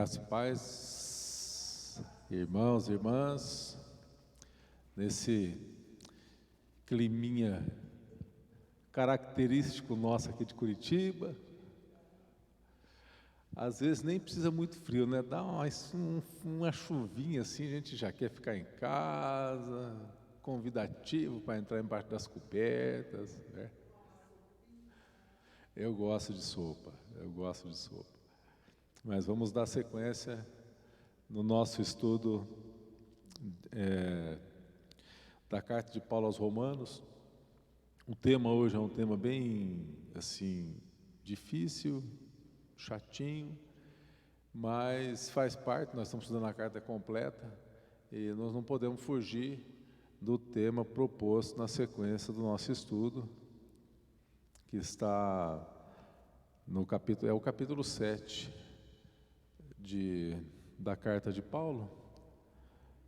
Graça e paz, irmãos e irmãs, nesse climinha característico nosso aqui de Curitiba. Às vezes nem precisa muito frio, né? Dá uma chuvinha assim, a gente já quer ficar em casa, convidativo para entrar embaixo das cobertas, né? Eu gosto de sopa. Mas vamos dar sequência no nosso estudo da carta de Paulo aos Romanos. O tema hoje é um tema bem, assim, difícil, chatinho, mas faz parte, nós estamos estudando a carta completa e nós não podemos fugir do tema proposto na sequência do nosso estudo, que está no capítulo, é o capítulo 7 da carta de Paulo.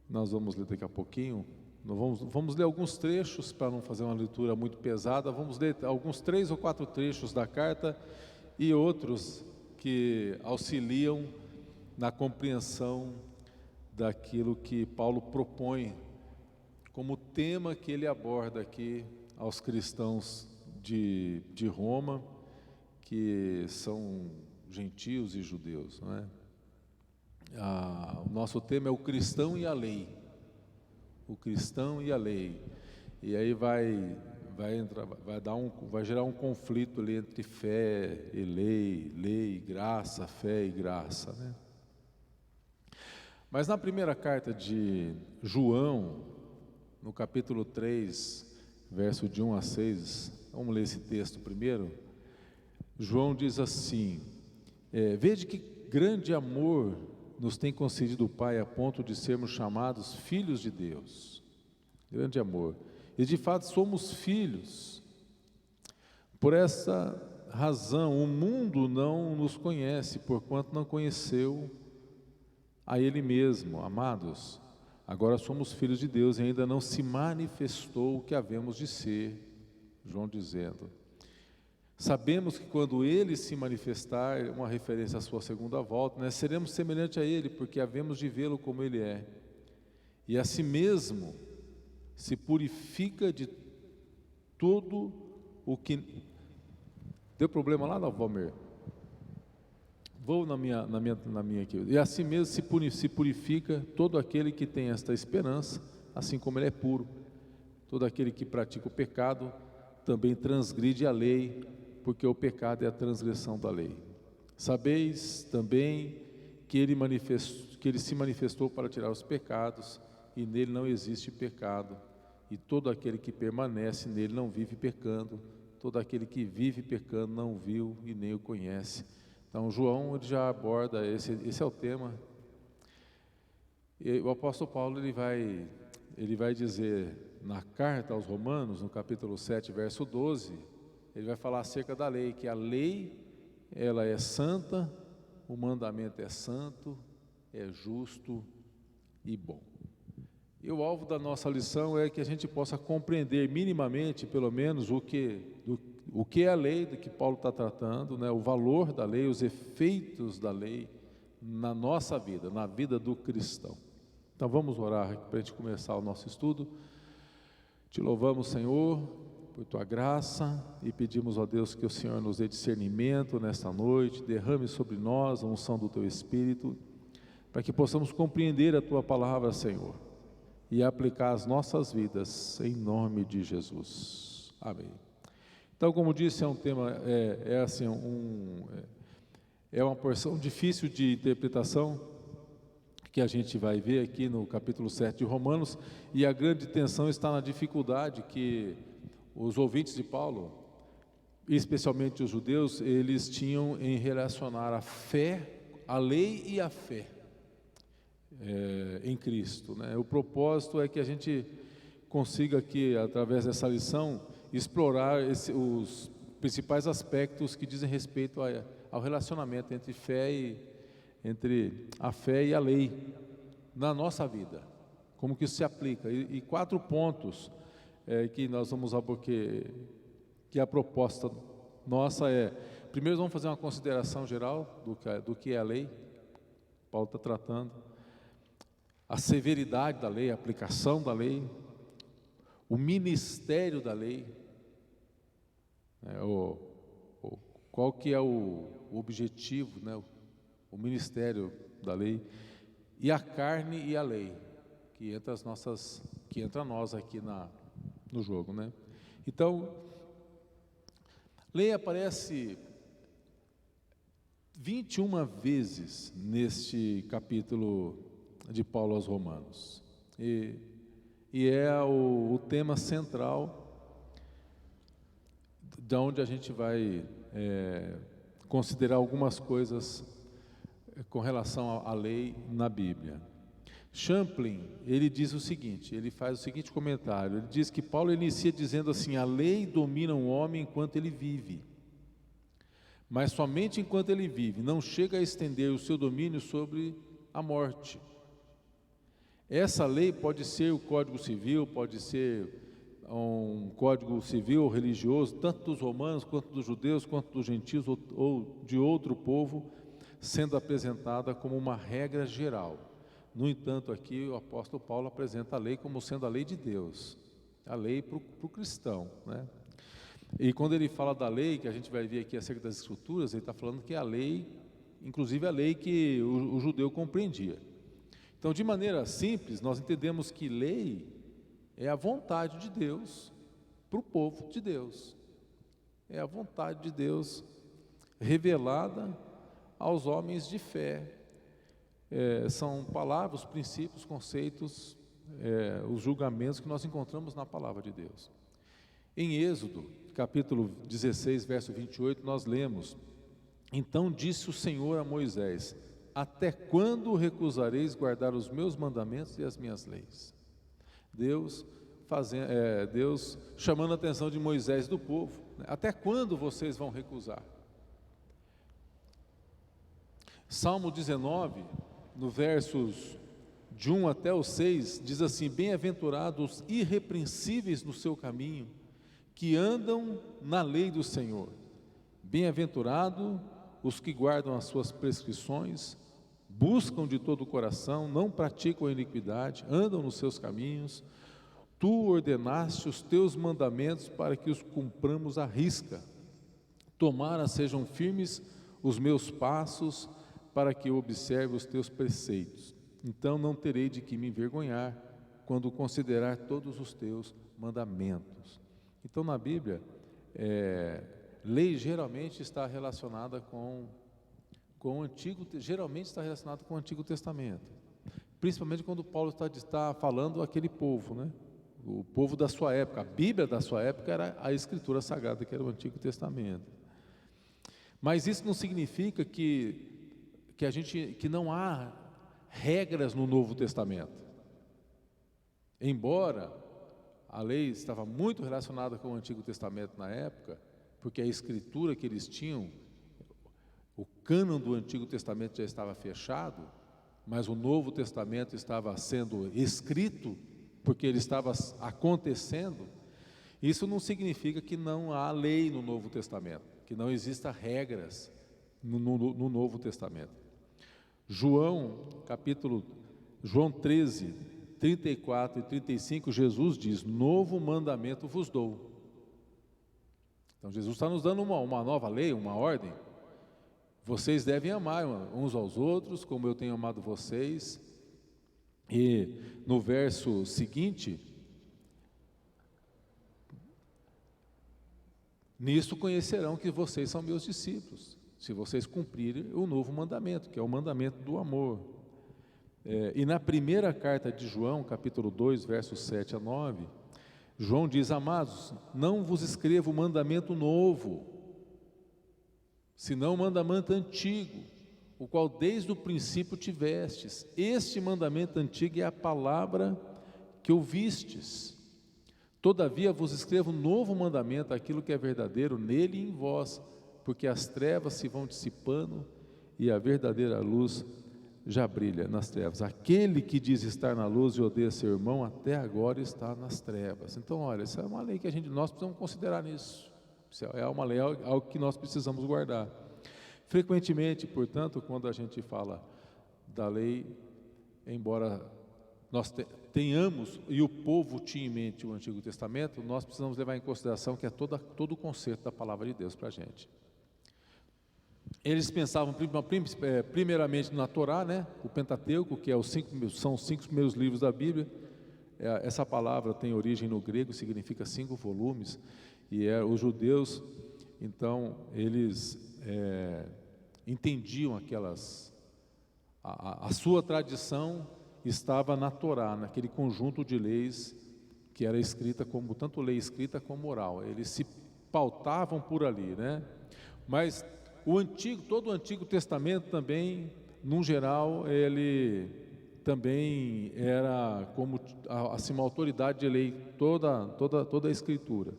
Nós vamos ler daqui a pouquinho. Vamos ler alguns trechos para não fazer uma leitura muito pesada. Vamos ler alguns 3 ou 4 trechos da carta e outros que auxiliam na compreensão daquilo que Paulo propõe como tema que ele aborda aqui aos cristãos de Roma, que são gentios e judeus, não é? O nosso tema é o cristão e a lei. O cristão e a lei. E aí vai gerar um conflito ali entre fé e lei, graça, fé e graça, né? Mas na primeira carta de João, no capítulo 3, verso de 1 a 6, vamos ler esse texto primeiro. João diz assim: vede que grande amor nos tem concedido o Pai a ponto de sermos chamados filhos de Deus. Grande amor. E de fato somos filhos. Por essa razão o mundo não nos conhece, porquanto não conheceu a Ele mesmo. Amados, agora somos filhos de Deus e ainda não se manifestou o que havemos de ser. João dizendo: sabemos que quando Ele se manifestar, uma referência à sua segunda volta, né, seremos semelhantes a Ele, porque havemos de vê-lo como Ele é. E a si mesmo se purifica de tudo o que... Deu problema lá, não, Valmer? Vou na minha aqui. E a si mesmo se purifica todo aquele que tem esta esperança, assim como Ele é puro. Todo aquele que pratica o pecado também transgride a lei, porque o pecado é a transgressão da lei. Sabeis também que ele se manifestou para tirar os pecados, e nele não existe pecado. E todo aquele que permanece nele não vive pecando. Todo aquele que vive pecando não viu e nem o conhece. Então João ele já aborda, esse é o tema. E o apóstolo Paulo ele vai dizer na carta aos Romanos, no capítulo 7, verso 12, ele vai falar acerca da lei, que a lei, ela é santa, o mandamento é santo, é justo e bom. E o alvo da nossa lição é que a gente possa compreender minimamente, pelo menos, o que é a lei do que Paulo está tratando, né? O valor da lei, os efeitos da lei na nossa vida, na vida do cristão. Então vamos orar para a gente começar o nosso estudo. Te louvamos, Senhor, por Tua graça e pedimos, ó Deus, que o Senhor nos dê discernimento nesta noite, derrame sobre nós a unção do Teu Espírito, para que possamos compreender a Tua palavra, Senhor, e aplicar as nossas vidas, em nome de Jesus. Amém. Então, como disse, é um tema, é uma porção difícil de interpretação, que a gente vai ver aqui no capítulo 7 de Romanos, e a grande tensão está na dificuldade que os ouvintes de Paulo, especialmente os judeus, eles tinham em relacionar a fé, a lei e a fé em Cristo, né? O propósito é que a gente consiga aqui, através dessa lição, explorar os principais aspectos que dizem respeito ao relacionamento entre a fé e a lei na nossa vida, como que isso se aplica, e 4 pontos que nós vamos que a proposta nossa primeiro vamos fazer uma consideração geral do que é a lei, Paulo está tratando a severidade da lei, a aplicação da lei, o ministério da lei, qual que é o objetivo, né? O ministério da lei, e a carne e a lei, que entra nós aqui no jogo, né? Então, lei aparece 21 vezes neste capítulo de Paulo aos Romanos, e é o tema central de onde a gente vai considerar algumas coisas com relação à lei na Bíblia. Champlin, ele diz o seguinte, ele faz o seguinte comentário, ele diz que Paulo inicia dizendo assim: a lei domina o homem enquanto ele vive, mas somente enquanto ele vive, não chega a estender o seu domínio sobre a morte. Essa lei pode ser o Código Civil, pode ser um Código Civil ou religioso, tanto dos romanos, quanto dos judeus, quanto dos gentios ou de outro povo, sendo apresentada como uma regra geral. No entanto, aqui o apóstolo Paulo apresenta a lei como sendo a lei de Deus, a lei para o cristão, né? E quando ele fala da lei, que a gente vai ver aqui acerca das escrituras, ele está falando que é a lei, inclusive a lei que o judeu compreendia. Então, de maneira simples, nós entendemos que lei é a vontade de Deus para o povo de Deus. É a vontade de Deus revelada aos homens de fé. São palavras, princípios, conceitos, os julgamentos que nós encontramos na palavra de Deus. Em Êxodo, capítulo 16, verso 28, nós lemos: então disse o Senhor a Moisés: até quando recusareis guardar os meus mandamentos e as minhas leis? Deus chamando a atenção de Moisés e do povo, né? Até quando vocês vão recusar? Salmo 19, no versos de 1 até o 6, diz assim: bem-aventurados os irrepreensíveis no seu caminho, que andam na lei do Senhor. Bem-aventurado os que guardam as suas prescrições, buscam de todo o coração, não praticam a iniquidade, andam nos seus caminhos. Tu ordenaste os teus mandamentos para que os cumpramos à risca. Tomara sejam firmes os meus passos, para que eu observe os teus preceitos. Então não terei de que me envergonhar, quando considerar todos os teus mandamentos. Então, na Bíblia, lei geralmente está relacionada com o Antigo Testamento, principalmente quando Paulo está falando aquele povo, né? O povo da sua época. A Bíblia da sua época era a Escritura Sagrada, que era o Antigo Testamento. Mas isso não significa que não há regras no Novo Testamento. Embora a lei estava muito relacionada com o Antigo Testamento na época, porque a escritura que eles tinham, o cânon do Antigo Testamento já estava fechado, mas o Novo Testamento estava sendo escrito, porque ele estava acontecendo. Isso não significa que não há lei no Novo Testamento, que não existam regras no Novo Testamento. João 13, 34 e 35, Jesus diz: novo mandamento vos dou. Então Jesus está nos dando uma nova lei, uma ordem. Vocês devem amar uns aos outros, como eu tenho amado vocês. E no verso seguinte, nisto conhecerão que vocês são meus discípulos, se vocês cumprirem o novo mandamento, que é o mandamento do amor. E na primeira carta de João, capítulo 2, versos 7 a 9, João diz: amados, não vos escrevo mandamento novo, senão mandamento antigo, o qual desde o princípio tivestes. Este mandamento antigo é a palavra que ouvistes. Todavia vos escrevo um novo mandamento, aquilo que é verdadeiro nele e em vós, porque as trevas se vão dissipando e a verdadeira luz já brilha nas trevas. Aquele que diz estar na luz e odeia seu irmão, até agora está nas trevas. Então, olha, isso é uma lei que nós precisamos considerar nisso. Isso é uma lei, algo que nós precisamos guardar. Frequentemente, portanto, quando a gente fala da lei, embora nós tenhamos, e o povo tinha em mente o Antigo Testamento, nós precisamos levar em consideração que é todo o conceito da palavra de Deus para a gente. Eles pensavam primeiramente na Torá, né? O Pentateuco, que são os 5 primeiros livros da Bíblia. Essa palavra tem origem no grego, significa 5 volumes, e os judeus, então, eles entendiam a sua tradição estava na Torá, naquele conjunto de leis que era escrita como, tanto lei escrita como oral, eles se pautavam por ali, né? Mas todo o Antigo Testamento também, num geral, ele também era como assim, uma autoridade de lei, toda a Escritura.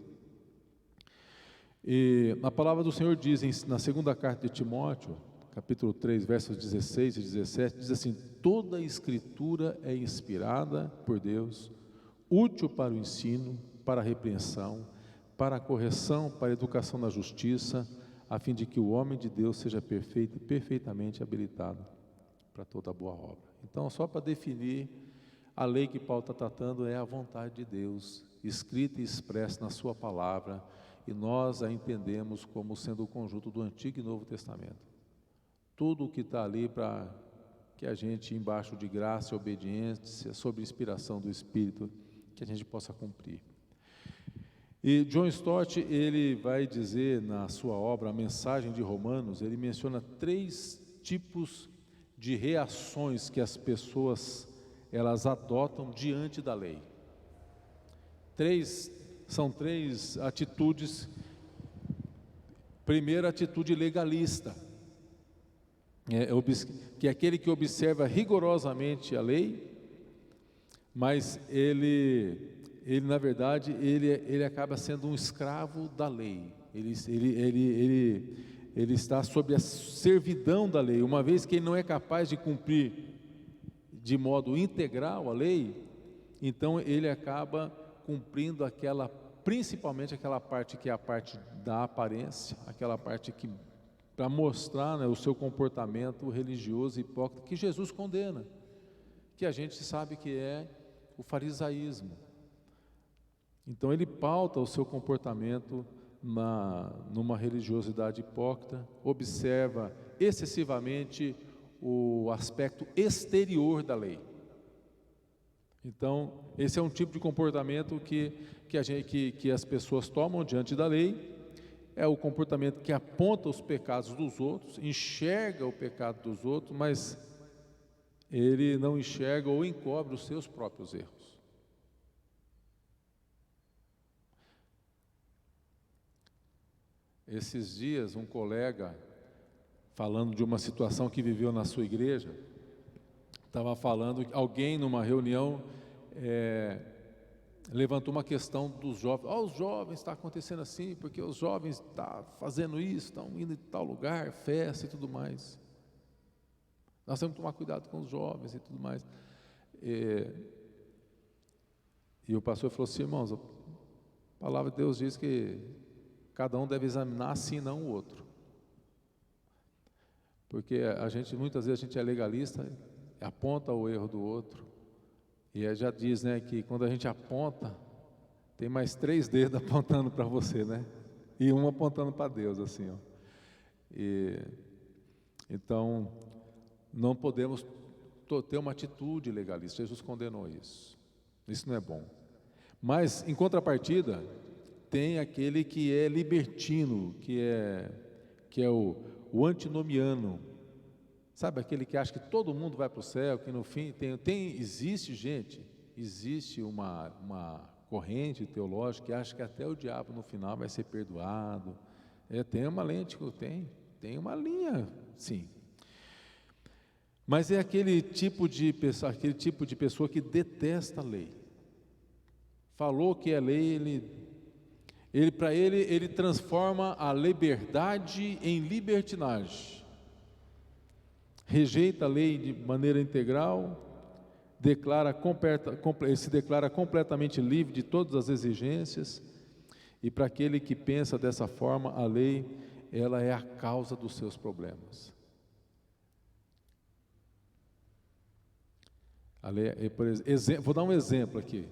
E a palavra do Senhor diz na segunda carta de Timóteo, capítulo 3, versos 16 e 17, diz assim: toda a Escritura é inspirada por Deus, útil para o ensino, para a repreensão, para a correção, para a educação na justiça, a fim de que o homem de Deus seja perfeito e perfeitamente habilitado para toda boa obra. Então, só para definir, a lei que Paulo está tratando é a vontade de Deus, escrita e expressa na sua palavra, e nós a entendemos como sendo o conjunto do Antigo e Novo Testamento. Tudo o que está ali para que a gente, embaixo de graça e obediência, sob inspiração do Espírito, que a gente possa cumprir. E John Stott, ele vai dizer na sua obra, a Mensagem de Romanos, ele menciona 3 tipos de reações que as pessoas, elas adotam diante da lei. São 3 atitudes. Primeira, atitude legalista, que é aquele que observa rigorosamente a lei, mas ele na verdade, ele acaba sendo um escravo da lei. Ele está sob a servidão da lei. Uma vez que ele não é capaz de cumprir de modo integral a lei, então ele acaba cumprindo principalmente aquela parte que é a parte da aparência, aquela parte que para mostrar, né, o seu comportamento religioso e hipócrita, que Jesus condena, que a gente sabe que é o farisaísmo. Então ele pauta o seu comportamento numa religiosidade hipócrita, observa excessivamente o aspecto exterior da lei. Então esse é um tipo de comportamento que as pessoas tomam diante da lei. É o comportamento que aponta os pecados dos outros, enxerga o pecado dos outros, mas ele não enxerga ou encobre os seus próprios erros. Esses dias, um colega, falando de uma situação que viveu na sua igreja, estava falando, alguém numa reunião levantou uma questão dos jovens. Os jovens, está acontecendo assim, porque os jovens estão fazendo isso, estão indo em tal lugar, festa e tudo mais. Nós temos que tomar cuidado com os jovens e tudo mais. E o pastor falou assim: irmãos, a palavra de Deus diz que cada um deve examinar a si, não o outro. Porque muitas vezes a gente é legalista, aponta o erro do outro, e já diz, né, que quando a gente aponta, tem mais 3 dedos apontando para você, né? E um apontando para Deus, assim, ó. Então, não podemos ter uma atitude legalista. Jesus condenou isso. Isso não é bom. Mas, em contrapartida, tem aquele que é libertino, que é o antinomiano. Sabe, aquele que acha que todo mundo vai para o céu, que no fim existe uma corrente teológica que acha que até o diabo no final vai ser perdoado. Tem uma linha, sim. Mas é aquele tipo de pessoa que detesta a lei. Falou que é lei, para ele transforma a liberdade em libertinagem. Rejeita a lei de maneira integral, se declara completamente livre de todas as exigências, e para aquele que pensa dessa forma, a lei, ela é a causa dos seus problemas. A lei, vou dar um exemplo aqui.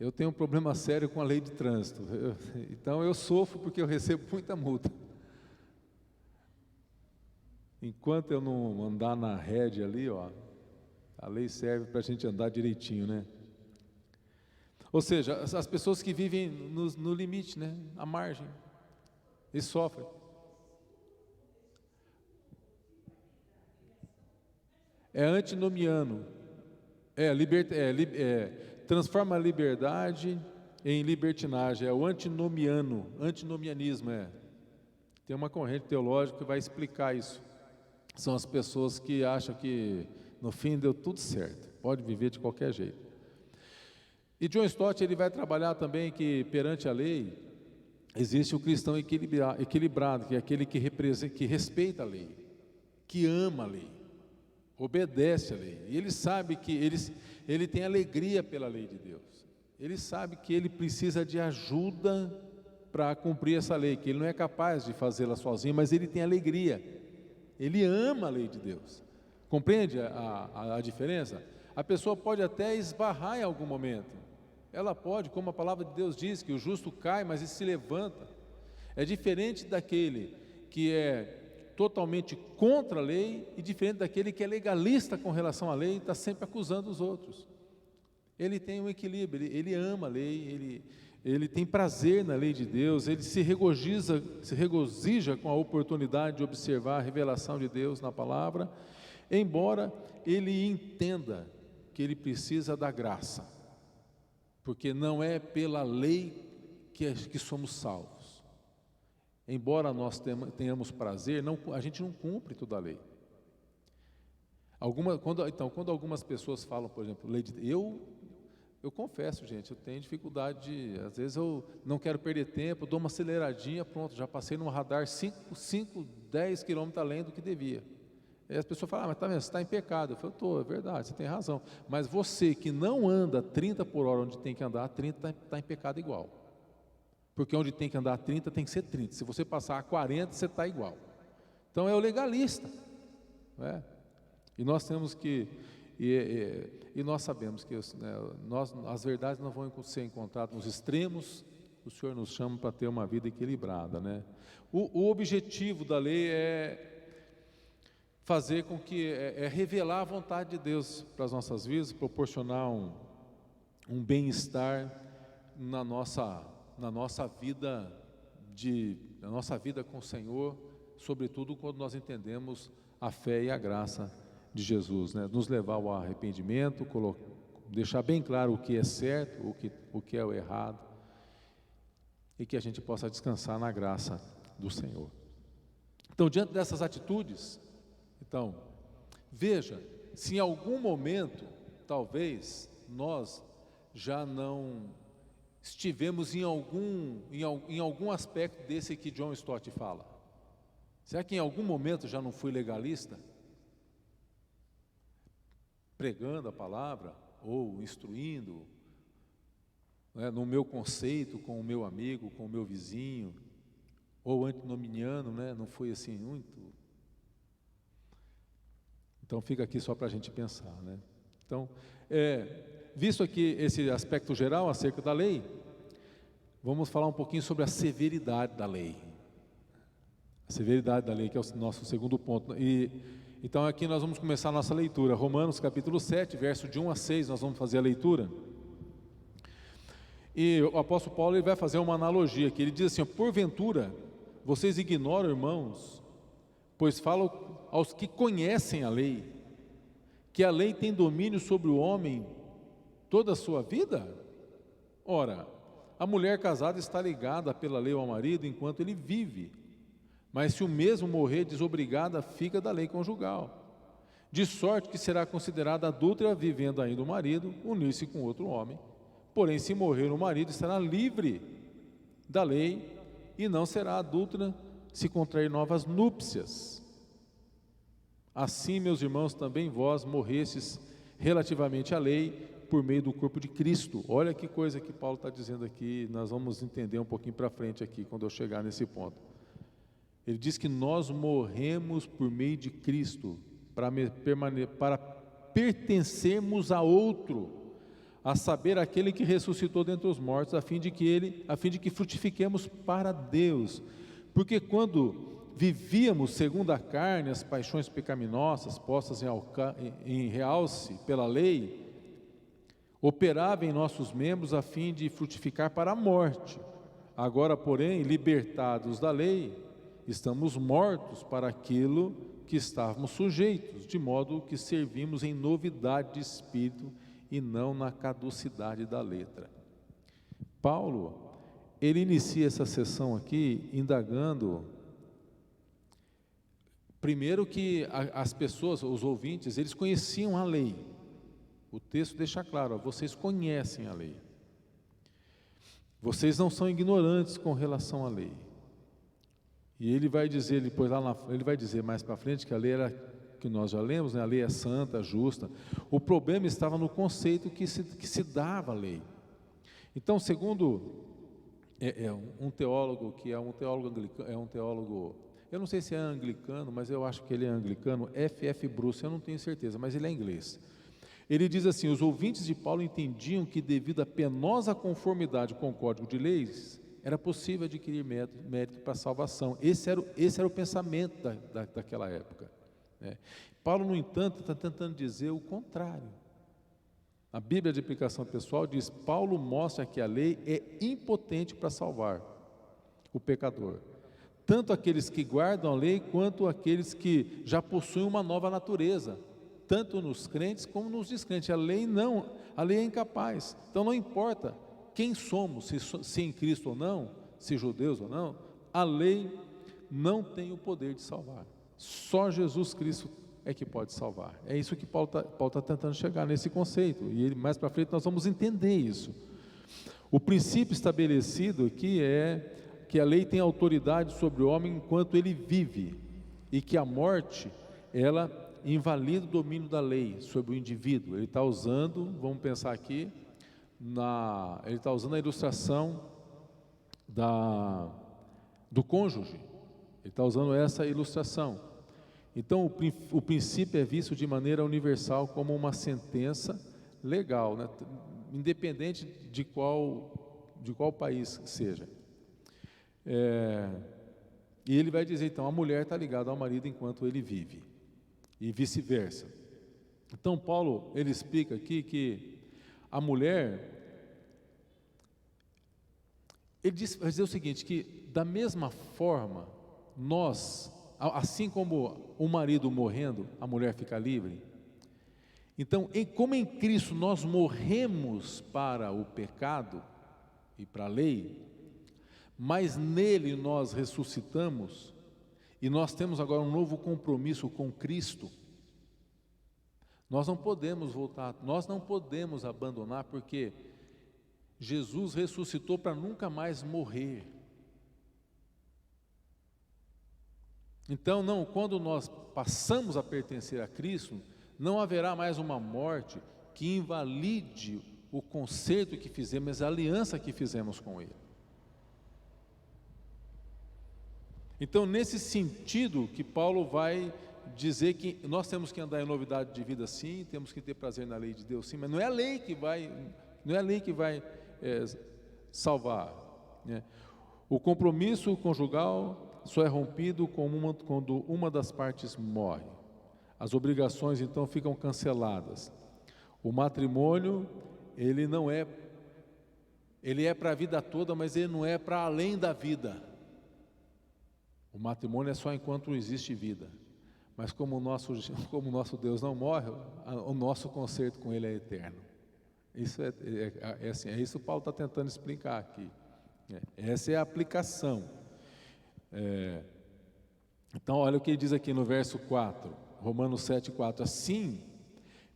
Eu tenho um problema sério com a lei de trânsito. Então eu sofro porque eu recebo muita multa. Enquanto eu não andar na rédea ali, ó, a lei serve para a gente andar direitinho, né? Ou seja, as pessoas que vivem no limite, né, à margem, e sofrem. É antinomiano. Transforma a liberdade em libertinagem. É o antinomianismo. Tem uma corrente teológica que vai explicar isso. São as pessoas que acham que no fim deu tudo certo, pode viver de qualquer jeito. E John Stott ele vai trabalhar também que perante a lei existe o cristão equilibrado, que é aquele que respeita a lei, que ama a lei, obedece a lei. E ele sabe que ele tem alegria pela lei de Deus. Ele sabe que ele precisa de ajuda para cumprir essa lei, que ele não é capaz de fazê-la sozinho, mas ele tem alegria. Ele ama a lei de Deus. Compreende a diferença? A pessoa pode até esbarrar em algum momento. Ela pode, como a palavra de Deus diz, que o justo cai, mas ele se levanta. É diferente daquele que é totalmente contra a lei e diferente daquele que é legalista com relação à lei e está sempre acusando os outros. Ele tem um equilíbrio, ele ama a lei, ele tem prazer na lei de Deus, ele se regozija com a oportunidade de observar a revelação de Deus na palavra, embora ele entenda que ele precisa da graça, porque não é pela lei que somos salvos. Embora nós tenhamos prazer, a gente não cumpre toda a lei. Quando algumas pessoas falam, por exemplo, lei de Deus, eu confesso, gente, eu tenho dificuldade, às vezes eu não quero perder tempo, dou uma aceleradinha, pronto, já passei no radar 10 quilômetros além do que devia. Aí as pessoas falam, mas tá vendo, você está em pecado. Eu falo, é verdade, você tem razão. Mas você que não anda 30 por hora onde tem que andar, 30 está em pecado igual. Porque onde tem que andar 30 tem que ser 30. Se você passar a 40, você está igual. Então é o legalista, né? E nós temos que... E nós sabemos que as verdades não vão ser encontradas nos extremos. O Senhor nos chama para ter uma vida equilibrada, né? O objetivo da lei é fazer com que revelar a vontade de Deus para as nossas vidas, proporcionar um bem-estar na nossa vida com o Senhor, sobretudo quando nós entendemos a fé e a graça de Jesus, né? Nos levar ao arrependimento, deixar bem claro o que é certo, o que é o errado, e que a gente possa descansar na graça do Senhor. Então, diante dessas atitudes, veja, se em algum momento, talvez, nós já não estivemos em algum aspecto desse que John Stott fala. Será que em algum momento já não fui legalista? Pregando a palavra, ou instruindo, né, no meu conceito, com o meu amigo, com o meu vizinho, ou antinomiano, né, não foi assim muito... Então fica aqui só para a gente pensar, né? Então, visto aqui esse aspecto geral acerca da lei, vamos falar um pouquinho sobre a severidade da lei. A severidade da lei, que é o nosso segundo ponto. Então aqui nós vamos começar a nossa leitura. Romanos capítulo 7, verso de 1 a 6, nós vamos fazer a leitura. E o apóstolo Paulo ele vai fazer uma analogia aqui. Ele diz assim, porventura, vocês ignoram, irmãos, pois falo aos que conhecem a lei, que a lei tem domínio sobre o homem toda a sua vida? Ora, a mulher casada está ligada pela lei ao marido enquanto ele vive, mas se o mesmo morrer desobrigada, fica da lei conjugal, de sorte que será considerada adúltera vivendo ainda o marido, unir-se com outro homem. Porém, se morrer o marido, estará livre da lei e não será adúltera se contrair novas núpcias. Assim, meus irmãos, também vós morrestes relativamente à lei por meio do corpo de Cristo. Olha que coisa que Paulo está dizendo aqui, nós vamos entender um pouquinho para frente aqui, quando eu chegar nesse ponto. Ele diz que nós morremos por meio de Cristo, para pertencermos a outro, a saber, aquele que ressuscitou dentre os mortos, a fim de que frutifiquemos para Deus. Porque quando vivíamos segundo a carne, as paixões pecaminosas postas em realce pela lei, operava em nossos membros a fim de frutificar para a morte. Agora, porém, libertados da lei, estamos mortos para aquilo que estávamos sujeitos, de modo que servimos em novidade de espírito e não na caducidade da letra. Paulo, ele inicia essa sessão aqui indagando, primeiro que as pessoas, os ouvintes, eles conheciam a lei. O texto deixa claro, vocês conhecem a lei. Vocês não são ignorantes com relação à lei. E ele vai dizer depois ele vai dizer mais para frente que a lei era, que nós já lemos, né? A lei é santa, justa. O problema estava no conceito que se dava a lei. Então, segundo um teólogo que é um teólogo anglicano, eu não sei se é anglicano, mas eu acho que ele é anglicano, F.F. Bruce, eu não tenho certeza, mas ele é inglês. Ele diz assim: os ouvintes de Paulo entendiam que devido à penosa conformidade com o código de leis, era possível adquirir mérito para a salvação. Esse era o pensamento daquela época. Paulo, no entanto, está tentando dizer o contrário. A Bíblia de Aplicação Pessoal diz: Paulo mostra que a lei é impotente para salvar o pecador, tanto aqueles que guardam a lei, quanto aqueles que já possuem uma nova natureza, tanto nos crentes como nos descrentes. A lei é incapaz. Então não importa quem somos, se em Cristo ou não, se judeus ou não, a lei não tem o poder de salvar. Só Jesus Cristo é que pode salvar. É isso que Paulo está tentando chegar nesse conceito, e mais para frente nós vamos entender isso. O princípio estabelecido aqui é que a lei tem autoridade sobre o homem enquanto ele vive, e que a morte, ela invalida o domínio da lei sobre o indivíduo. Ele está usando, vamos pensar aqui, ele está usando a ilustração do cônjuge. Ele está usando essa ilustração. Então, o princípio é visto de maneira universal como uma sentença legal, né? Independente de qual país seja. E ele vai dizer, então, a mulher está ligada ao marido enquanto ele vive, e vice-versa. Então, Paulo, ele explica aqui que a mulher, vai dizer o seguinte, que da mesma forma, nós, assim como o marido morrendo, a mulher fica livre. Então, como em Cristo nós morremos para o pecado e para a lei, mas nele nós ressuscitamos, e nós temos agora um novo compromisso com Cristo. Nós não podemos voltar, nós não podemos abandonar, porque Jesus ressuscitou para nunca mais morrer. Então, quando nós passamos a pertencer a Cristo, não haverá mais uma morte que invalide o concerto que fizemos, a aliança que fizemos com Ele. Então, nesse sentido que Paulo vai dizer que nós temos que andar em novidade de vida, sim, temos que ter prazer na lei de Deus, sim, mas não é a lei que vai salvar, né? O compromisso conjugal só é rompido quando uma das partes morre. As obrigações então ficam canceladas. O matrimônio, ele é para a vida toda, mas ele não é para além da vida. O matrimônio é só enquanto existe vida. Mas como o nosso Deus não morre, o nosso concerto com Ele é eterno. Isso assim, é isso que Paulo está tentando explicar aqui. Essa é a aplicação. Então, olha o que ele diz aqui no verso 4, Romanos 7,4. Assim,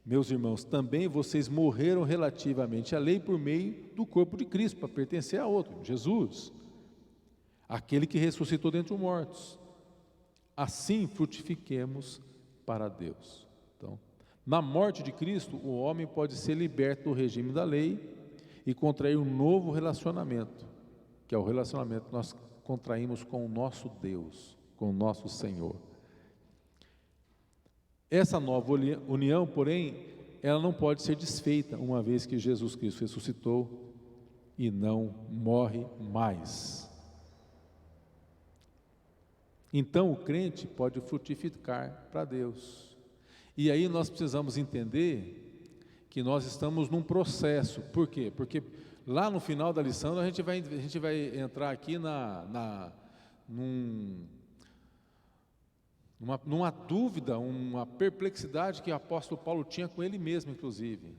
meus irmãos, também vocês morreram relativamente à lei por meio do corpo de Cristo, para pertencer a outro, Jesus, aquele que ressuscitou dentre os mortos. Assim frutifiquemos para Deus. Então, na morte de Cristo, o homem pode ser liberto do regime da lei e contrair um novo relacionamento, que é o relacionamento que nós contraímos com o nosso Deus, com o nosso Senhor. Essa nova união, porém, ela não pode ser desfeita, uma vez que Jesus Cristo ressuscitou e não morre mais. Então o crente pode frutificar para Deus. E aí nós precisamos entender que nós estamos num processo. Por quê? Porque lá no final da lição a gente vai entrar aqui numa dúvida, uma perplexidade que o apóstolo Paulo tinha com ele mesmo, inclusive.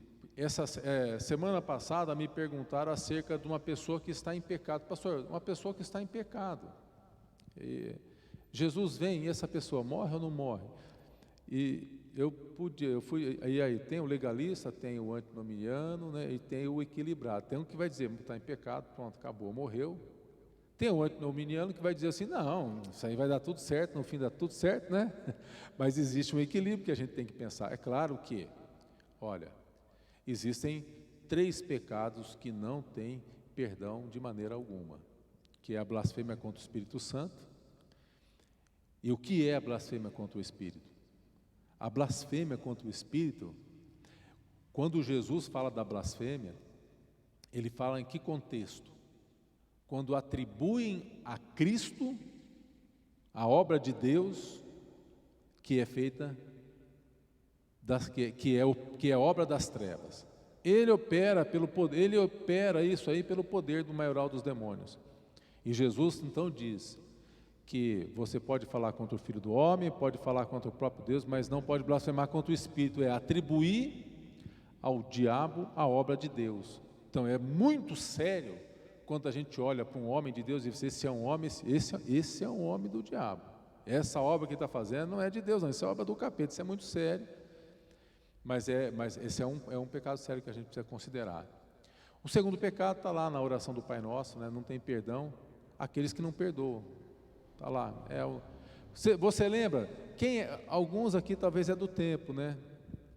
Semana passada me perguntaram acerca de uma pessoa que está em pecado. Pastor, uma pessoa que está em pecado. Jesus vem e essa pessoa morre ou não morre? E aí tem o legalista, tem o antinomiano, né, e tem o equilibrado. Tem um que vai dizer que está em pecado, pronto, acabou, morreu. Tem o antinomiano que vai dizer assim, não, isso aí vai dar tudo certo, no fim dá tudo certo, né? Mas existe um equilíbrio que a gente tem que pensar. É claro que, olha, existem 3 pecados que não têm perdão de maneira alguma, que é a blasfêmia contra o Espírito Santo. E o que é a blasfêmia contra o Espírito? A blasfêmia contra o Espírito, quando Jesus fala da blasfêmia, ele fala em que contexto? Quando atribuem a Cristo a obra de Deus que é feita, que é obra das trevas. Ele opera isso aí pelo poder do maioral dos demônios. E Jesus então diz que você pode falar contra o Filho do Homem, pode falar contra o próprio Deus, mas não pode blasfemar contra o Espírito, é atribuir ao diabo a obra de Deus. Então é muito sério quando a gente olha para um homem de Deus e diz, esse é um homem do diabo. Essa obra que ele está fazendo não é de Deus, não, isso é obra do capeta, isso é muito sério. Mas esse é um pecado sério que a gente precisa considerar. O segundo pecado está lá na oração do Pai Nosso, né? Não tem perdão aqueles que não perdoam. Está lá. Você lembra? Alguns aqui talvez é do tempo, né?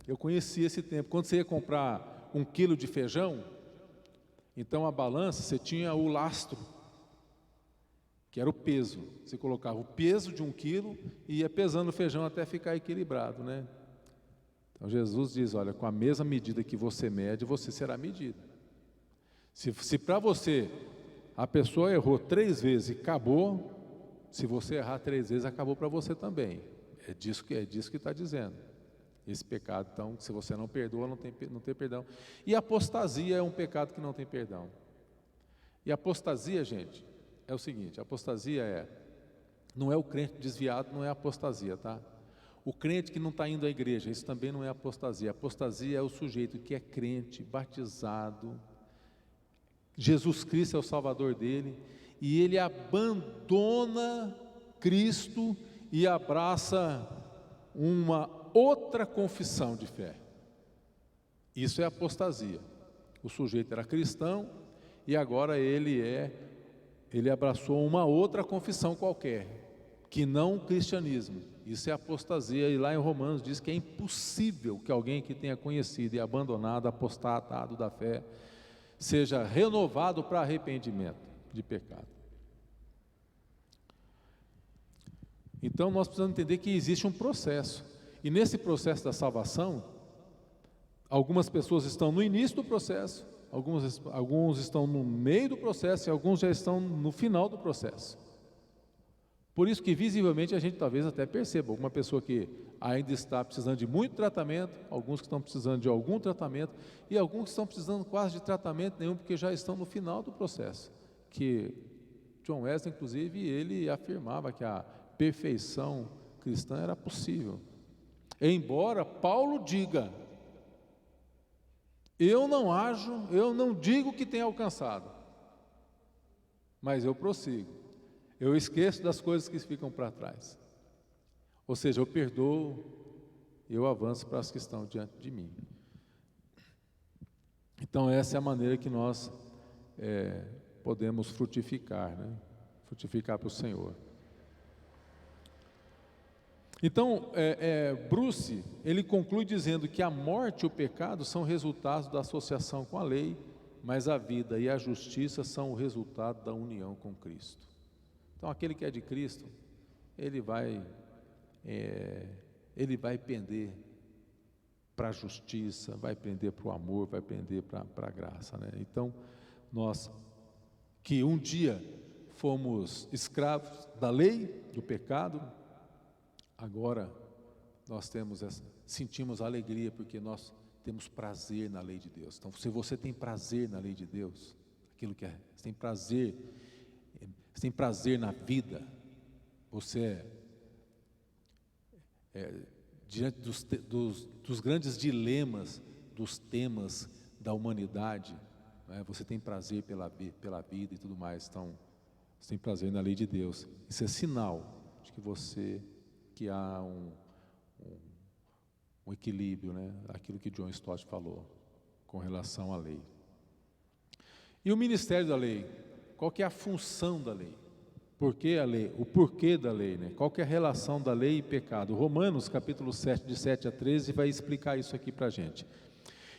Eu conheci esse tempo. Quando você ia comprar 1 quilo de feijão, então a balança, você tinha o lastro, que era o peso. Você colocava o peso de 1 quilo e ia pesando o feijão até ficar equilibrado, né? Então Jesus diz, olha, com a mesma medida que você mede, você será medido. Se para você a pessoa errou 3 vezes e acabou, se você errar 3 vezes, acabou para você também. É disso que está dizendo. Esse pecado, então, se você não perdoa, não tem perdão. E apostasia é um pecado que não tem perdão. E apostasia, gente, é o seguinte, apostasia não é o crente desviado, não é apostasia, tá? O crente que não está indo à igreja, isso também não é apostasia. Apostasia é o sujeito que é crente, batizado, Jesus Cristo é o Salvador dele, e ele abandona Cristo e abraça uma outra confissão de fé. Isso é apostasia. O sujeito era cristão e agora ele abraçou uma outra confissão qualquer, que não o cristianismo. Isso é apostasia, e lá em Romanos diz que é impossível que alguém que tenha conhecido e abandonado, apostatado da fé, seja renovado para arrependimento de pecado. Então nós precisamos entender que existe um processo, e nesse processo da salvação, algumas pessoas estão no início do processo, alguns estão no meio do processo e alguns já estão no final do processo. Por isso que visivelmente a gente talvez até perceba alguma pessoa que ainda está precisando de muito tratamento, alguns que estão precisando de algum tratamento e alguns que estão precisando quase de tratamento nenhum porque já estão no final do processo. Que John Wesley, inclusive, ele afirmava que a perfeição cristã era possível. Embora Paulo diga, eu não digo que tenha alcançado, mas eu prossigo. Eu esqueço das coisas que ficam para trás. Ou seja, eu perdoo, eu avanço para as que estão diante de mim. Então essa é a maneira que nós podemos frutificar, né? Frutificar para o Senhor. Então, Bruce, ele conclui dizendo que a morte e o pecado são resultados da associação com a lei, mas a vida e a justiça são o resultado da união com Cristo. Então, aquele que é de Cristo, ele vai pender para a justiça, vai prender para o amor, vai prender para a graça, né? Então, nós que um dia fomos escravos da lei, do pecado, agora nós sentimos alegria porque nós temos prazer na lei de Deus. Então, se você tem prazer na lei de Deus, você tem prazer na vida, você diante dos grandes dilemas, dos temas da humanidade, né, você tem prazer pela vida e tudo mais, então você tem prazer na lei de Deus. Isso é sinal de que há um equilíbrio, né? Aquilo que John Stott falou com relação à lei. E o ministério da lei? Qual que é a função da lei? Por que a lei? O porquê da lei, né? Qual que é a relação da lei e pecado? Romanos capítulo 7, de 7 a 13, vai explicar isso aqui para a gente.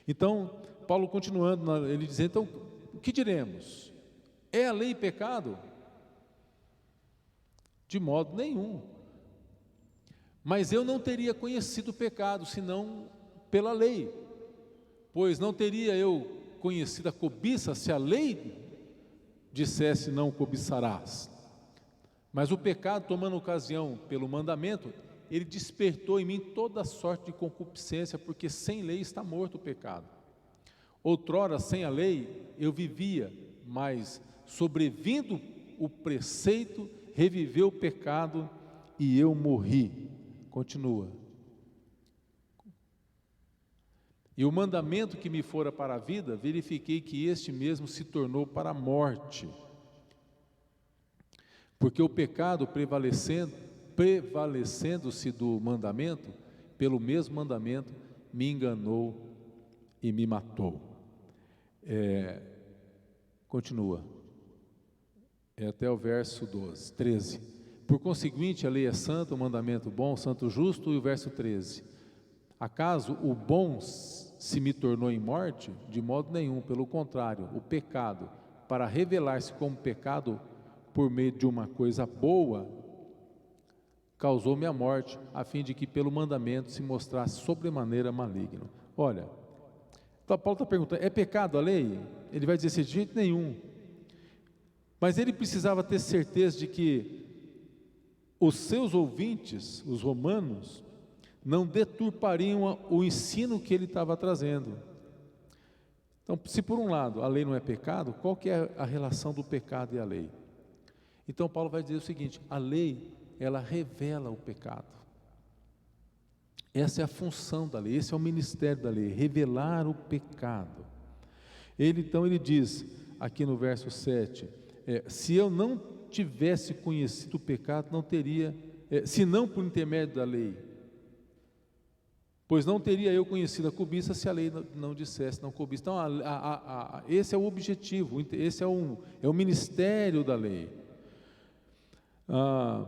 Então, Paulo continuando, ele diz, então, o que diremos? É a lei pecado? De modo nenhum. Mas eu não teria conhecido o pecado, senão pela lei. Pois não teria eu conhecido a cobiça, se a lei dissesse não cobiçarás. Mas o pecado, tomando ocasião pelo mandamento, ele despertou em mim toda sorte de concupiscência, porque sem lei está morto o pecado. Outrora, sem a lei, eu vivia, mas sobrevindo o preceito, reviveu o pecado e eu morri. Continua. E o mandamento que me fora para a vida, verifiquei que este mesmo se tornou para a morte. Porque o pecado prevalecendo-se do mandamento, pelo mesmo mandamento, me enganou e me matou. Continua. Até o verso 13. Por conseguinte, a lei é santa, o mandamento bom, santo, justo, e o verso 13. Acaso o bom se me tornou em morte? De modo nenhum, pelo contrário, o pecado, para revelar-se como pecado por meio de uma coisa boa, causou-me a morte, a fim de que pelo mandamento se mostrasse sobremaneira maligno. Olha, então Paulo está perguntando, é pecado a lei? Ele vai dizer assim, de jeito nenhum. Mas ele precisava ter certeza de que os seus ouvintes, os romanos, não deturpariam o ensino que ele estava trazendo. Então, se por um lado a lei não é pecado, qual que é a relação do pecado e a lei? Então Paulo vai dizer o seguinte, a lei, ela revela o pecado. Essa é a função da lei, esse é o ministério da lei, revelar o pecado. Então ele diz, aqui no verso 7, se eu não tivesse conhecido o pecado, não teria, se não por intermédio da lei, pois não teria eu conhecido a cobiça se a lei não dissesse não cobiça. Então esse é o objetivo, esse é o ministério da lei.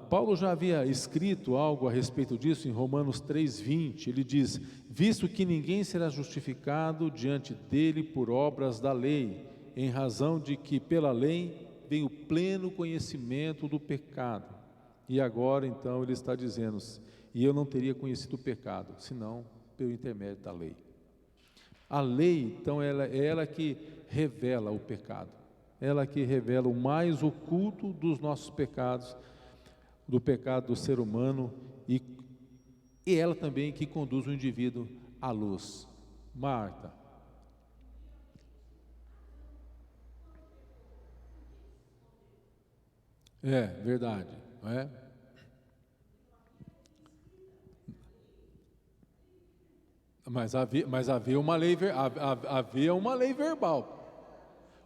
Paulo já havia escrito algo a respeito disso em Romanos 3:20, ele diz, visto que ninguém será justificado diante dele por obras da lei, em razão de que pela lei vem o pleno conhecimento do pecado. E agora então ele está dizendo, e eu não teria conhecido o pecado, senão pelo intermédio da lei. A lei, então, é ela que revela o pecado, ela que revela o mais oculto dos nossos pecados, do pecado do ser humano, e ela também que conduz o indivíduo à luz. Marta. Verdade, não é? Mas havia uma lei verbal.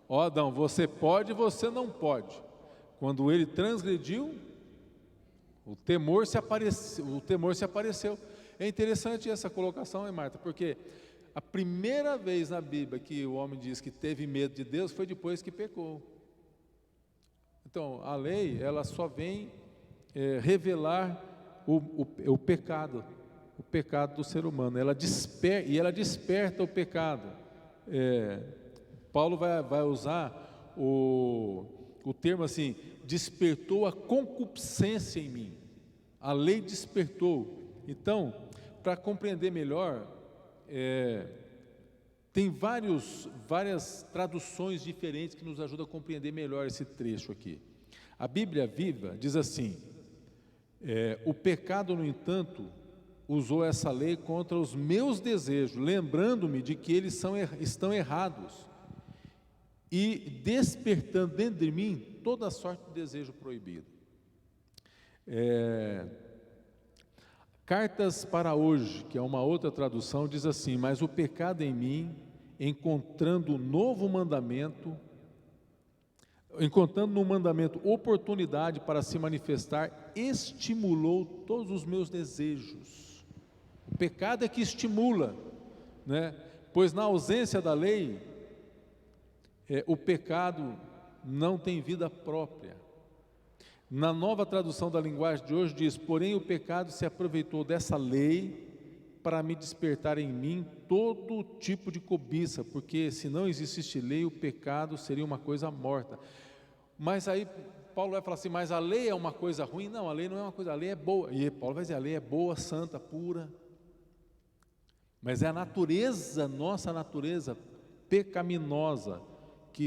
Ó Adão, você pode, você não pode. Quando ele transgrediu, o temor se apareceu. É interessante essa colocação, hein, Marta? Porque a primeira vez na Bíblia que o homem diz que teve medo de Deus foi depois que pecou. Então, a lei, ela só vem revelar o pecado do ser humano. Ela desperta o pecado. Paulo vai usar o termo assim, despertou a concupiscência em mim. A lei despertou. Então, para compreender melhor tem várias traduções diferentes que nos ajudam a compreender melhor esse trecho aqui. A Bíblia Viva diz assim: o pecado, no entanto, usou essa lei contra os meus desejos, lembrando-me de que eles estão errados e despertando dentro de mim toda sorte de desejo proibido. Cartas para hoje, que é uma outra tradução, diz assim: mas o pecado em mim, encontrando no mandamento oportunidade para se manifestar, estimulou todos os meus desejos. O pecado é que estimula, né? Pois na ausência da lei, o pecado não tem vida própria. Na nova tradução da linguagem de hoje diz: porém o pecado se aproveitou dessa lei para me despertar em mim todo tipo de cobiça, porque se não existisse lei, o pecado seria uma coisa morta. Mas aí Paulo vai falar assim: mas a lei é uma coisa ruim? Não, a lei não é uma coisa, a lei é boa. E Paulo vai dizer: a lei é boa, santa, pura. Mas é a natureza, nossa natureza pecaminosa, que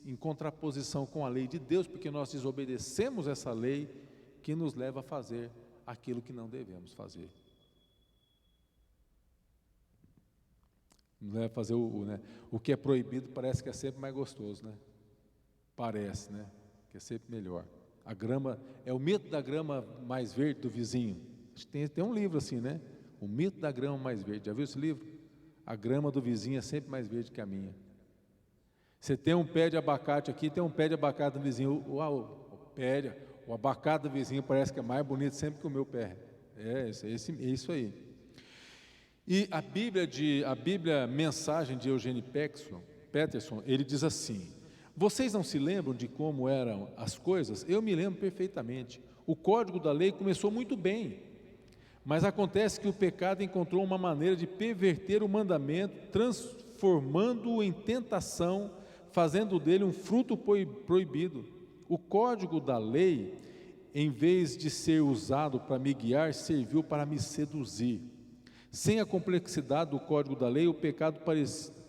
em contraposição com a lei de Deus, porque nós desobedecemos essa lei, que nos leva a fazer aquilo que não devemos fazer. Nos leva a fazer o que é proibido, parece que é sempre mais gostoso, né? Parece, né? Que é sempre melhor. A grama, é o mito da grama mais verde do vizinho. Tem um livro assim, né? O mito da grama mais verde. Já viu esse livro? A grama do vizinho é sempre mais verde que a minha. Você tem um pé de abacate aqui, tem um pé de abacate do vizinho. O abacate do vizinho parece que é mais bonito sempre que o meu pé. É isso aí. E a Bíblia Mensagem de Eugene Peterson, ele diz assim: vocês não se lembram de como eram as coisas? Eu me lembro perfeitamente. O código da lei começou muito bem, mas acontece que o pecado encontrou uma maneira de perverter o mandamento, transformando-o em tentação, fazendo dele um fruto proibido. O código da lei, em vez de ser usado para me guiar, serviu para me seduzir. Sem a complexidade do código da lei, o pecado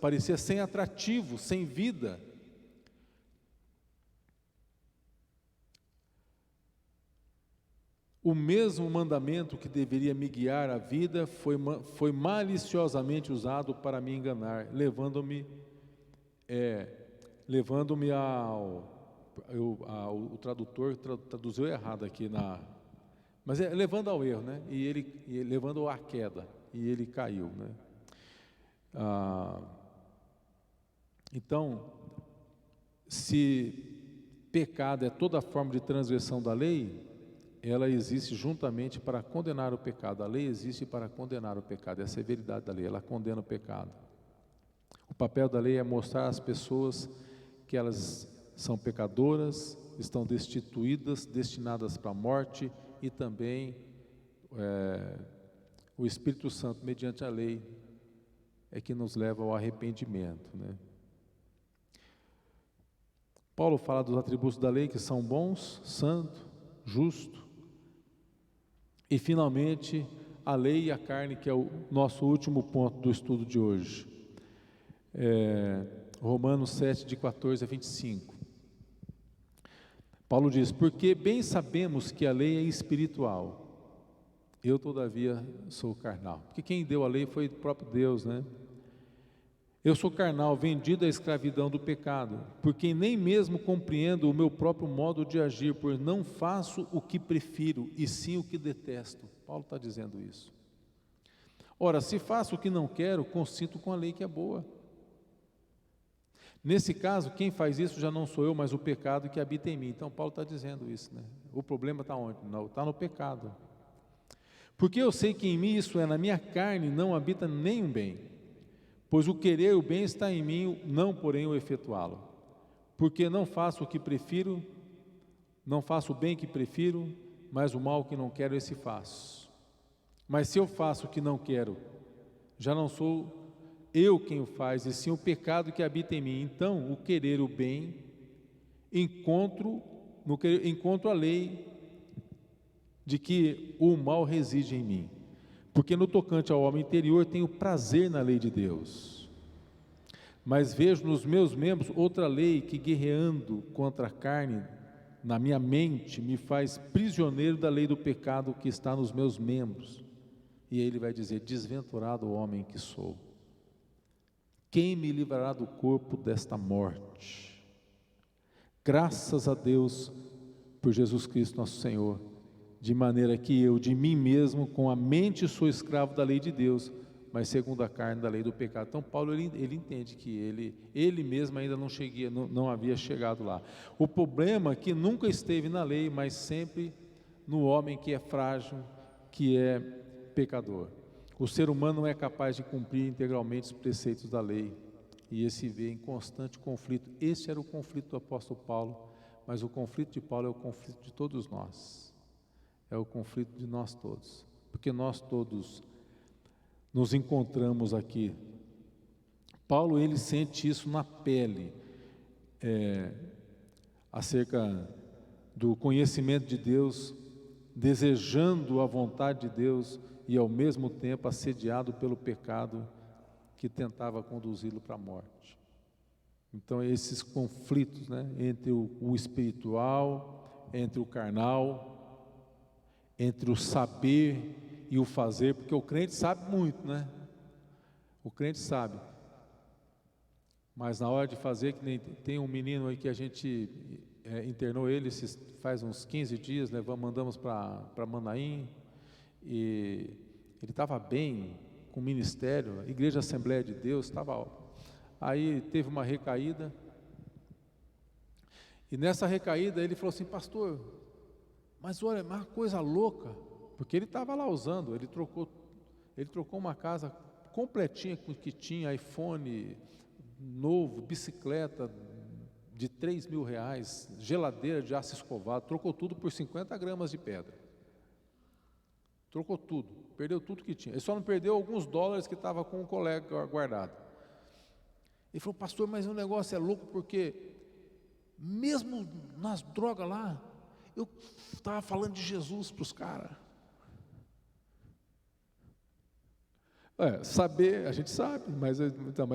parecia sem atrativo, sem vida. O mesmo mandamento que deveria me guiar à vida foi maliciosamente usado para me enganar, levando-me o tradutor traduziu errado aqui, mas levando ao erro, né? E ele levando à queda, e ele caiu, né? Então, se pecado é toda forma de transgressão da lei, ela existe juntamente para condenar o pecado. A lei existe para condenar o pecado, é a severidade da lei, ela condena o pecado. O papel da lei é mostrar às pessoas que elas são pecadoras, estão destituídas, destinadas para a morte, e também o Espírito Santo, mediante a lei, é que nos leva ao arrependimento, né? Paulo fala dos atributos da lei, que são bons, santo, justo, e finalmente a lei e a carne, que é o nosso último ponto do estudo de hoje. Romanos 7, de 14 a 25. Paulo diz: porque bem sabemos que a lei é espiritual, eu todavia sou carnal. Porque quem deu a lei foi o próprio Deus, né? Eu sou carnal, vendido à escravidão do pecado, porque nem mesmo compreendo o meu próprio modo de agir, pois não faço o que prefiro, e sim o que detesto. Paulo está dizendo isso. Ora, se faço o que não quero, consinto com a lei que é boa. Nesse caso, quem faz isso já não sou eu, mas o pecado que habita em mim. Então Paulo está dizendo isso, né? O problema está onde? Não, está no pecado. Porque eu sei que em mim, isso é, na minha carne, não habita nenhum bem. Pois o querer o bem está em mim, não porém o efetuá-lo. Porque não faço o que prefiro, não faço o bem que prefiro, mas o mal que não quero, esse faço. Mas se eu faço o que não quero, já não sou eu quem o faz, e sim o pecado que habita em mim. Então, o querer o bem, encontro a lei de que o mal reside em mim. Porque no tocante ao homem interior tenho prazer na lei de Deus, mas vejo nos meus membros outra lei que, guerreando contra a carne, na minha mente, me faz prisioneiro da lei do pecado que está nos meus membros. E aí ele vai dizer: desventurado homem que sou, quem me livrará do corpo desta morte? Graças a Deus por Jesus Cristo nosso Senhor, de maneira que eu, de mim mesmo, com a mente sou escravo da lei de Deus, mas segundo a carne da lei do pecado. Então Paulo ele entende que ele mesmo ainda não havia chegado lá. O problema é que nunca esteve na lei, mas sempre no homem que é frágil, que é pecador. O ser humano não é capaz de cumprir integralmente os preceitos da lei, e esse vê em constante conflito. Esse era o conflito do apóstolo Paulo, mas o conflito de Paulo é o conflito de todos nós, é o conflito de nós todos, porque nós todos nos encontramos aqui. Paulo, ele sente isso na pele, acerca do conhecimento de Deus, desejando a vontade de Deus e ao mesmo tempo assediado pelo pecado que tentava conduzi-lo para a morte. Então esses conflitos, né, entre o espiritual, entre o carnal, entre o saber e o fazer, porque o crente sabe muito, né? O crente sabe, mas na hora de fazer, que nem tem um menino aí que a gente internou ele faz uns 15 dias, mandamos para Manaim, e ele estava bem com o ministério, Igreja Assembleia de Deus, aí teve uma recaída, e nessa recaída ele falou assim: pastor, mas olha, uma coisa louca, porque ele estava lá usando, ele trocou uma casa completinha com o que tinha, iPhone novo, bicicleta de R$3.000, geladeira de aço escovado, trocou tudo por 50 gramas de pedra, trocou tudo, perdeu tudo que tinha, ele só não perdeu alguns dólares que estava com um colega guardado. Ele falou: pastor, mas o negócio é louco, porque mesmo nas drogas lá, eu estava falando de Jesus para os caras. Saber, a gente sabe, mas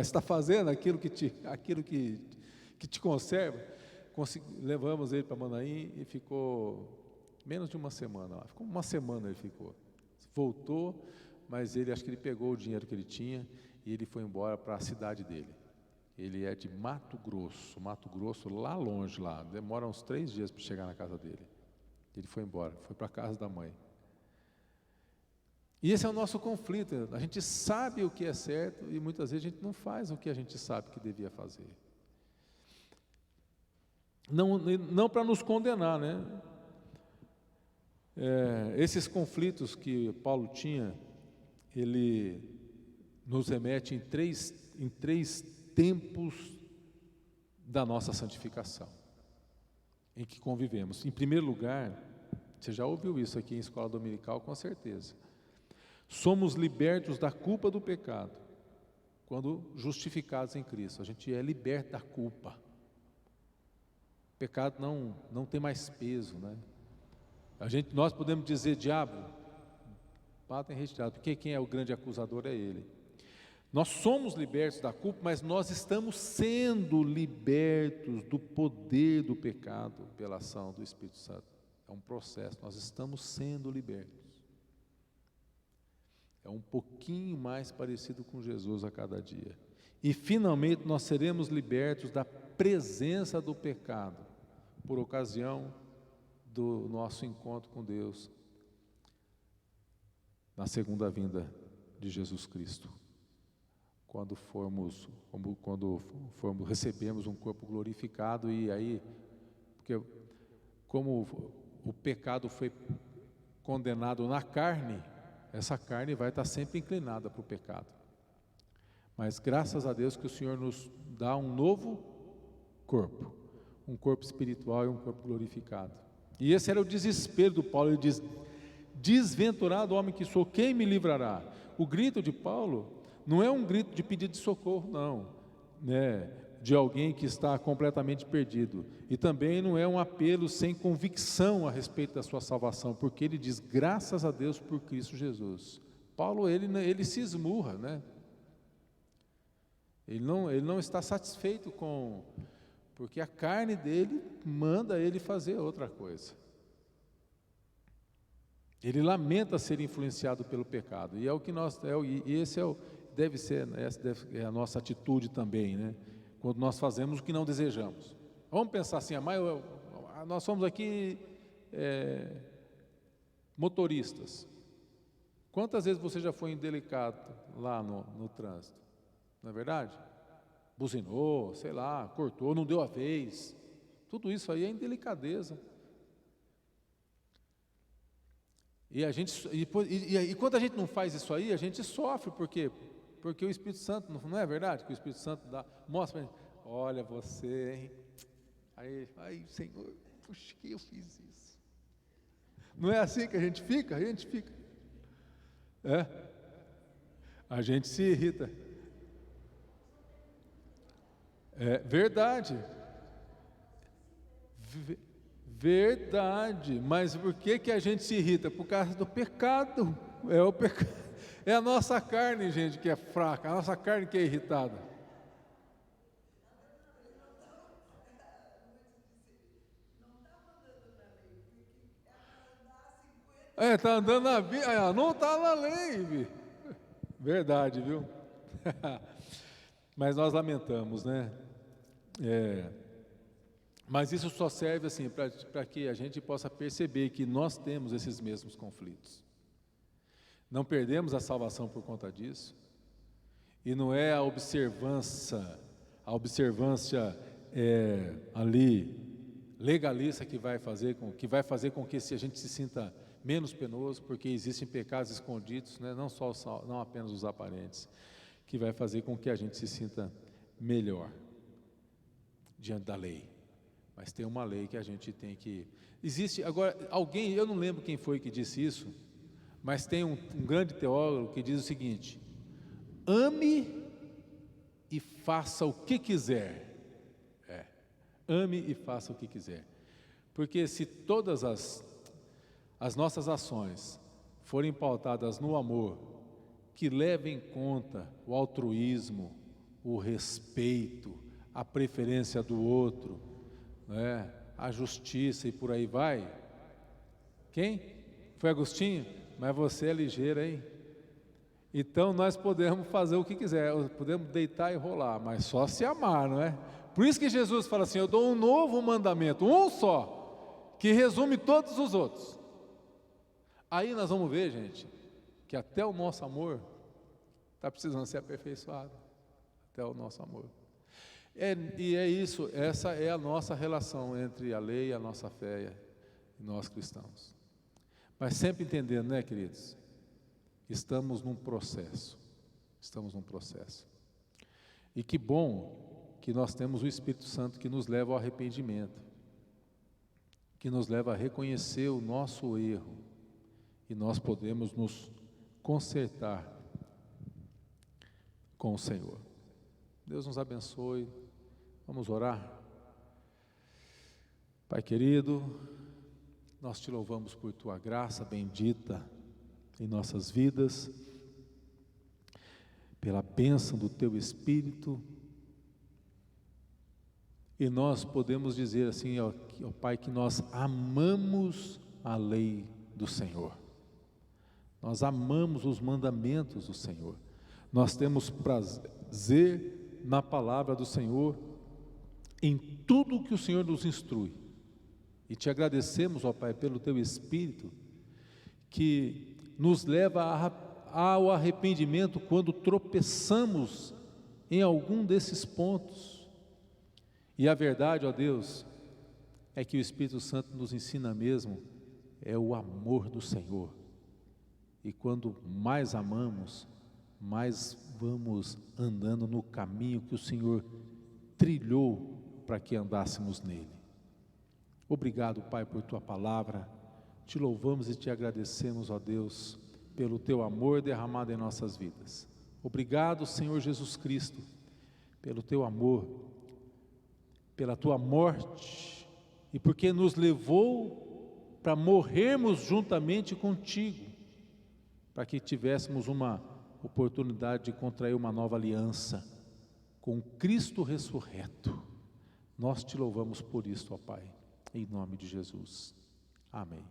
está fazendo aquilo que te conserva. Levamos ele para Manaim e ficou menos de uma semana lá. Ficou uma semana, ele ficou. Voltou, mas acho que ele pegou o dinheiro que ele tinha e ele foi embora para a cidade dele. Ele é de Mato Grosso, lá longe, lá. Demora uns 3 dias para chegar na casa dele. Ele foi embora, foi para a casa da mãe. E esse é o nosso conflito. A gente sabe o que é certo e muitas vezes a gente não faz o que a gente sabe que devia fazer. Não para nos condenar, né? Esses conflitos que Paulo tinha, ele nos remete em três tempos da nossa santificação, em que convivemos. Em primeiro lugar, você já ouviu isso aqui em escola dominical, com certeza. Somos libertos da culpa do pecado, quando justificados em Cristo. A gente é liberto da culpa. O pecado não tem mais peso, né? Nós podemos dizer: diabo, batem retirado, porque quem é o grande acusador é ele. Nós somos libertos da culpa, mas nós estamos sendo libertos do poder do pecado pela ação do Espírito Santo. É um processo, nós estamos sendo libertos. É um pouquinho mais parecido com Jesus a cada dia. E finalmente nós seremos libertos da presença do pecado, por ocasião do nosso encontro com Deus, na segunda vinda de Jesus Cristo. Quando recebemos um corpo glorificado, e aí, porque como o pecado foi condenado na carne, essa carne vai estar sempre inclinada para o pecado. Mas graças a Deus que o Senhor nos dá um novo corpo, um corpo espiritual e um corpo glorificado. E esse era o desespero do Paulo. Ele diz: desventurado homem que sou, quem me livrará? O grito de Paulo não é um grito de pedido de socorro, não, né, de alguém que está completamente perdido, e também não é um apelo sem convicção a respeito da sua salvação, porque ele diz: graças a Deus por Cristo Jesus. Paulo, ele se esmurra, né? Ele não está satisfeito porque a carne dele manda ele fazer outra coisa. Ele lamenta ser influenciado pelo pecado, e é o que deve ser, essa é a nossa atitude também, né? Quando nós fazemos o que não desejamos. Vamos pensar assim, nós somos aqui motoristas. Quantas vezes você já foi indelicado lá no trânsito? Não é verdade? Buzinou, sei lá, cortou, não deu a vez. Tudo isso aí é indelicadeza. E quando a gente não faz isso aí, a gente sofre, por quê? Porque o Espírito Santo, não é verdade? Que o Espírito Santo mostra pra gente, olha você, hein? Aí, Senhor, puxa, que eu fiz isso. Não é assim que a gente fica? A gente se irrita. É verdade. Verdade. Mas por que a gente se irrita? Por causa do pecado. É o pecado. É a nossa carne, gente, que é fraca, a nossa carne que é irritada. Está andando na vida, não está na lei. Verdade, viu? Mas nós lamentamos, né? Mas isso só serve assim para que a gente possa perceber que nós temos esses mesmos conflitos. Não perdemos a salvação por conta disso. E não é a observância ali legalista que vai fazer com que a gente se sinta menos penoso, porque existem pecados escondidos, né? Não apenas os aparentes, que vai fazer com que a gente se sinta melhor diante da lei. Mas tem uma lei que a gente tem que... Existe, agora, alguém, eu não lembro quem foi que disse isso, mas tem um grande teólogo que diz o seguinte: ame e faça o que quiser. Ame e faça o que quiser. Porque se todas as nossas ações forem pautadas no amor, que leva em conta o altruísmo, o respeito, a preferência do outro, né, a justiça e por aí vai. Quem? Foi Agostinho? Mas você é ligeiro, hein? Então nós podemos fazer o que quiser, podemos deitar e rolar, mas só se amar, não é? Por isso que Jesus fala assim: eu dou um novo mandamento, um só, que resume todos os outros. Aí nós vamos ver, gente, que até o nosso amor está precisando ser aperfeiçoado. Até o nosso amor. E é isso, essa é a nossa relação entre a lei e a nossa fé, e nós cristãos. Mas sempre entendendo, né, queridos? Estamos num processo. E que bom que nós temos o Espírito Santo que nos leva ao arrependimento, que nos leva a reconhecer o nosso erro, e nós podemos nos consertar com o Senhor. Deus nos abençoe. Vamos orar. Pai querido, nós te louvamos por tua graça bendita em nossas vidas, pela bênção do teu Espírito, e nós podemos dizer assim, ó Pai, que nós amamos a lei do Senhor, nós amamos os mandamentos do Senhor, nós temos prazer na palavra do Senhor, em tudo que o Senhor nos instrui, e te agradecemos, ó Pai, pelo teu Espírito, que nos leva ao arrependimento quando tropeçamos em algum desses pontos. E a verdade, ó Deus, é que o Espírito Santo nos ensina mesmo, é o amor do Senhor. E quando mais amamos, mais vamos andando no caminho que o Senhor trilhou para que andássemos nele. Obrigado, Pai, por tua palavra. Te louvamos e te agradecemos, ó Deus, pelo teu amor derramado em nossas vidas. Obrigado, Senhor Jesus Cristo, pelo teu amor, pela tua morte, e porque nos levou para morrermos juntamente contigo. para que tivéssemos uma oportunidade de contrair uma nova aliança com Cristo ressurreto. Nós te louvamos por isso, ó Pai, em nome de Jesus. Amém.